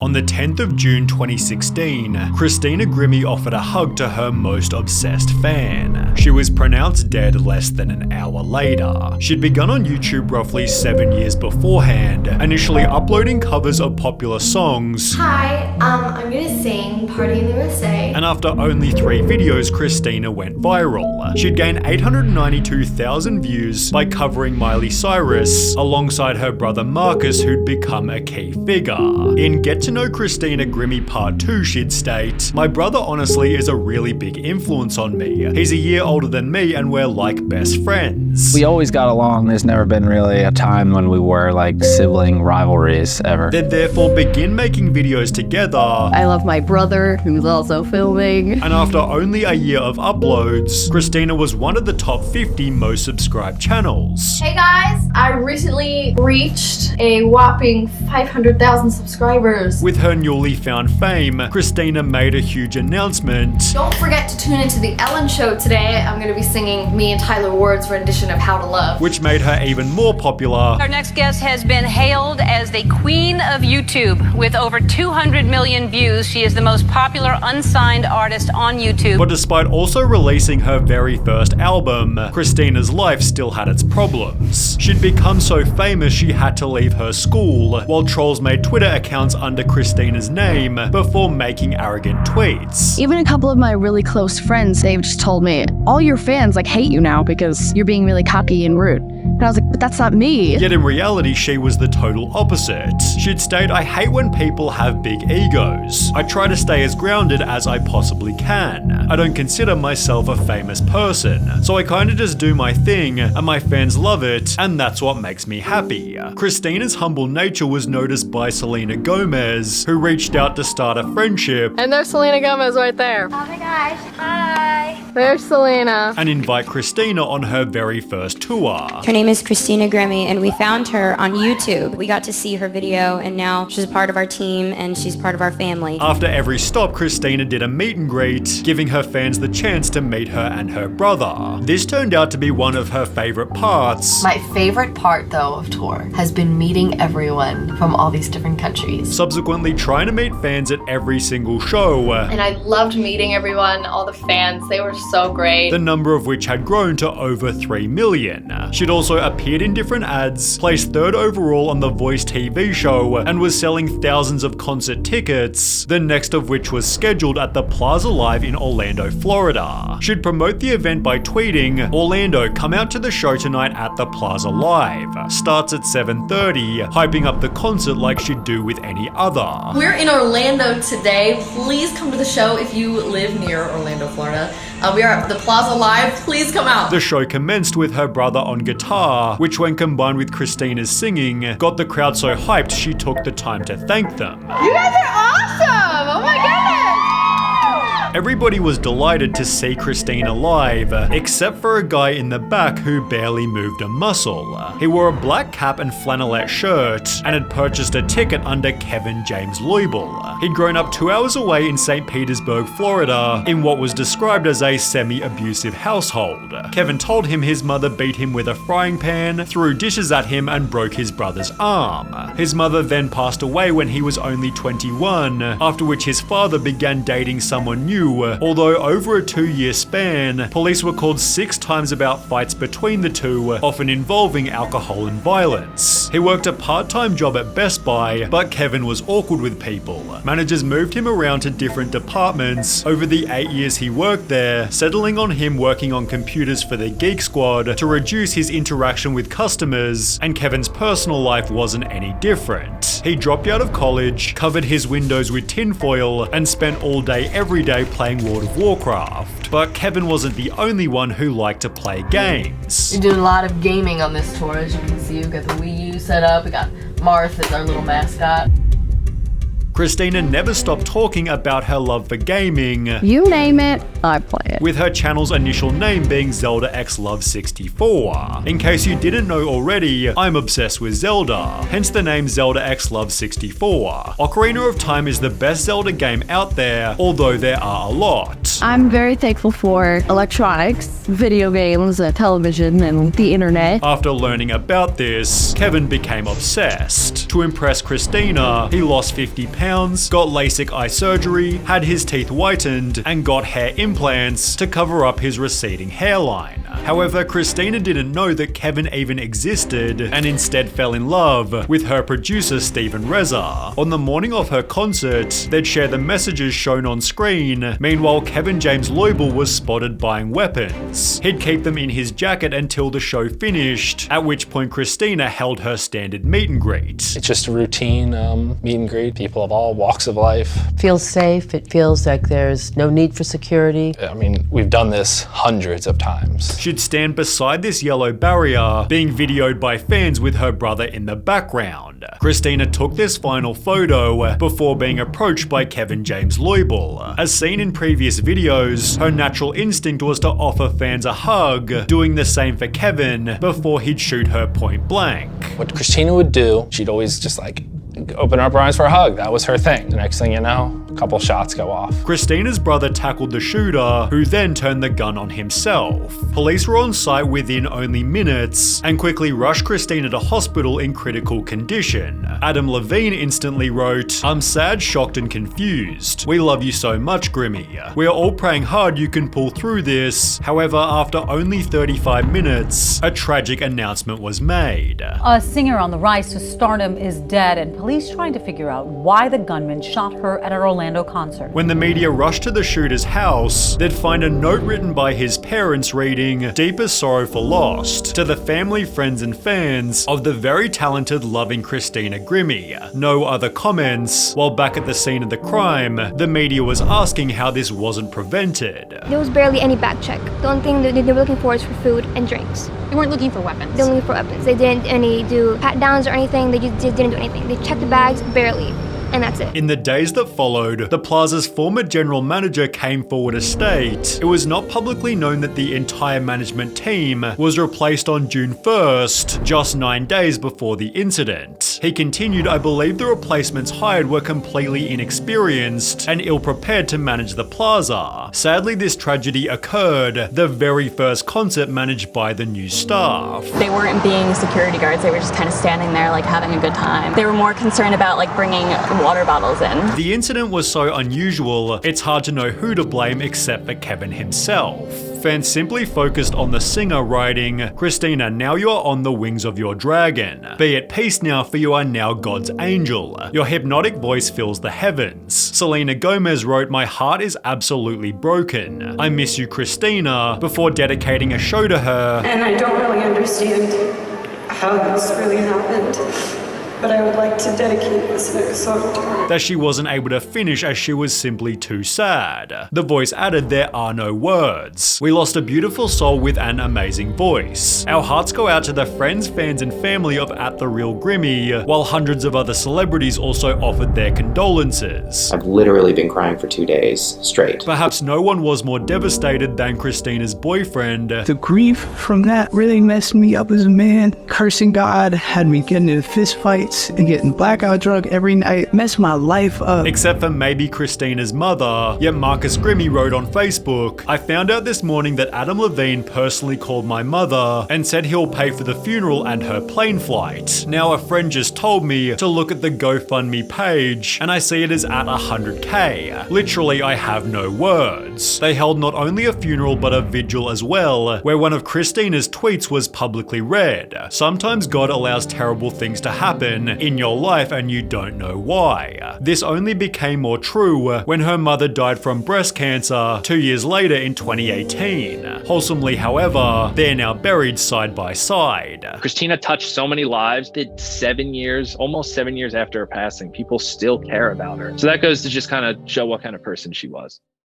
On the 10th of June 2016, Christina Grimmie offered a hug to her most obsessed fan. She was pronounced dead less than an hour later. She'd begun on YouTube roughly 7 years beforehand, initially uploading covers of popular songs. Hi, I'm gonna sing Party in the USA. And after only 3 videos, Christina went viral. She'd gained 892,000 views by covering Miley Cyrus, alongside her brother Marcus, who'd become a key figure. In Get to Know Christina Grimmie Part 2, she'd state, "My brother honestly is a really big influence on me. He's a year older than me and we're like best friends." We always got along. There's never been really a time when we were like sibling rivalries ever. They'd therefore begin making videos together. I love my brother, who's also filming. And after only a year of uploads, Christina was one of the top 50 most subscribed channels. Hey guys, I recently reached a whopping 500,000 subscribers. With her newly found fame, Christina made a huge announcement. Don't forget to tune into The Ellen Show today. I'm gonna be singing me and Tyler Ward's rendition of How to Love, which made her even more popular. Our next guest has been hailed as the queen of YouTube. With over 200 million views, she is the most popular unsigned artist on YouTube. But despite also releasing her very first album, Christina's life still had its problems. She'd become so famous she had to leave her school, while trolls made Twitter accounts under Christina's name before making arrogant tweets. Even a couple of my really close friends, they've just told me, all your fans like hate you now because you're being really cocky and rude. And I was like, but that's not me. Yet in reality, she was the total opposite. She'd state, "I hate when people have big egos. I try to stay as grounded as I possibly can. I don't consider myself a famous person, so I kinda just do my thing, and my fans love it, and that's what makes me happy." Christina's humble nature was noticed by Selena Gomez, who reached out to start a friendship And there's Selena Gomez right there. Oh my gosh, hi. There's Selena. and invite Christina on her very first tour. Her name is Christina Grimmie, and we found her on YouTube. We got to see her video, and now she's a part of our team, and she's part of our family. After every stop, Christina did a meet and greet, giving her fans the chance to meet her and her brother. This turned out to be one of her favorite parts. My favorite part, though, of tour has been meeting everyone from all these different countries. Subsequently trying to meet fans at every single show, And I loved meeting everyone, all the fans, they were so great. the number of which had grown to over 3 million. She'd also appeared in different ads, placed 3rd overall on The Voice TV show, and was selling thousands of concert tickets, the next of which was scheduled at the Plaza Live in Orlando, Florida. She'd promote the event by tweeting, "Orlando, come out to the show tonight at the Plaza Live. Starts at 7:30, hyping up the concert like she'd do with any other." We're in Orlando today. Please come to the show if you live near Orlando, Florida. We are at the Plaza Live. Please come out. The show commenced with her brother on guitar, which when combined with Christina's singing, got the crowd so hyped she took the time to thank them. You guys are awesome! Oh my goodness! Everybody was delighted to see Christina live, except for a guy in the back who barely moved a muscle. He wore a black cap and flannelette shirt, and had purchased a ticket under Kevin James Loibel. He'd grown up 2 hours away in St. Petersburg, Florida, in what was described as a semi-abusive household. Kevin told him his mother beat him with a frying pan, threw dishes at him, and broke his brother's arm. His mother then passed away when he was only 21, after which his father began dating someone new. Although over a 2-year span, police were called 6 times about fights between the two, often involving alcohol and violence. He worked a part-time job at Best Buy, but Kevin was awkward with people. Managers moved him around to different departments over the 8 years he worked there, settling on him working on computers for the Geek Squad to reduce his interaction with customers, and Kevin's personal life wasn't any different. He dropped out of college, covered his windows with tinfoil, and spent all day every day playing World of Warcraft. But Kevin wasn't the only one who liked to play games. We're doing a lot of gaming on this tour. As you can see, we've got the Wii U set up. We got Marth as our little mascot. Christina never stopped talking about her love for gaming, You name it, I play it. with her channel's initial name being Zelda X Love 64. In case you didn't know already, I'm obsessed with Zelda, hence the name Zelda X Love 64. Ocarina of Time is the best Zelda game out there, although there are a lot. I'm very thankful for electronics, video games, television, and the internet. After learning about this, Kevin became obsessed. To impress Christina, he lost 50 pounds pounds, got LASIK eye surgery, had his teeth whitened, and got hair implants to cover up his receding hairline. However, Christina didn't know that Kevin even existed and instead fell in love with her producer Steven Reza. On the morning of her concert, they'd share the messages shown on screen. Meanwhile, Kevin James Loibl was spotted buying weapons. He'd keep them in his jacket until the show finished, at which point Christina held her standard meet and greet. It's just a routine meet and greet, people of all walks of life. Feels safe, it feels like there's no need for security. I mean, we've done this hundreds of times. She'd stand beside this yellow barrier, being videoed by fans with her brother in the background. Christina took this final photo before being approached by Kevin James Loibl. As seen in previous videos, her natural instinct was to offer fans a hug, doing the same for Kevin before he'd shoot her point blank. What Christina would do, she'd always just like open up her arms for a hug. That was her thing. The next thing you know, a couple shots go off. Christina's brother tackled the shooter, who then turned the gun on himself. Police were on site within only minutes and quickly rushed Christina to hospital in critical condition. Adam Levine instantly wrote, "I'm sad, shocked and confused. We love you so much, Grimmy. We are all praying hard you can pull through this." However, after only 35 minutes, a tragic announcement was made. A singer on the rise to stardom is dead, and police trying to figure out why the gunman shot her at an Orlando concert. When the media rushed to the shooter's house, they'd find a note written by his parents reading, "Deepest sorrow for lost, to the family, friends and fans of the very talented, loving Christina Grimmie." No other comments. While back at the scene of the crime, the media was asking how this wasn't prevented. There was barely any back check. The only thing that they were looking for is for food and drinks. They weren't looking for weapons. They were looking for weapons. They didn't do pat downs or anything. They just didn't do anything. They checked the bags barely. And that's it. In the days that followed, the Plaza's former general manager came forward to state it was not publicly known that the entire management team was replaced on June 1st, just 9 days before the incident. He continued, "I believe the replacements hired were completely inexperienced and ill-prepared to manage the Plaza. Sadly, this tragedy occurred the very first concert managed by the new staff." They weren't being security guards, they were just kind of standing there like having a good time. They were more concerned about like bringing water bottles in. The incident was so unusual, it's hard to know who to blame except for Kevin himself. Fans simply focused on the singer writing, "Christina, now you are on the wings of your dragon. Be at peace now, for you are now God's angel. Your hypnotic voice fills the heavens." Selena Gomez wrote, "My heart is absolutely broken. I miss you, Christina," before dedicating a show to her. "And I don't really understand how this really happened, but I would like to dedicate this next song to her." That she wasn't able to finish as she was simply too sad. The voice added, "There are no words. We lost a beautiful soul with an amazing voice. Our hearts go out to the friends, fans and family of At The Real Grimmie," while hundreds of other celebrities also offered their condolences. I've literally been crying for 2 days straight. Perhaps no one was more devastated than Christina's boyfriend. "The grief from that really messed me up as a man. Cursing God, had me getting into fist fights and getting blackout drunk every night, messed my life up." Except for maybe Christina's mother. Yet Marcus Grimmie wrote on Facebook, "I found out this morning that Adam Levine personally called my mother and said he'll pay for the funeral and her plane flight. Now a friend just told me to look at the GoFundMe page and I see it is at 100K. Literally, I have no words." They held not only a funeral but a vigil as well, where one of Christina's tweets was publicly read. "Sometimes God allows terrible things to happen in your life and you don't know why." This only became more true when her mother died from breast cancer 2 years later in 2018. Wholesomely, however, they're now buried side by side. Christina touched so many lives that almost 7 years after her passing, people still care about her. So that goes to just kind of show what kind of person she was.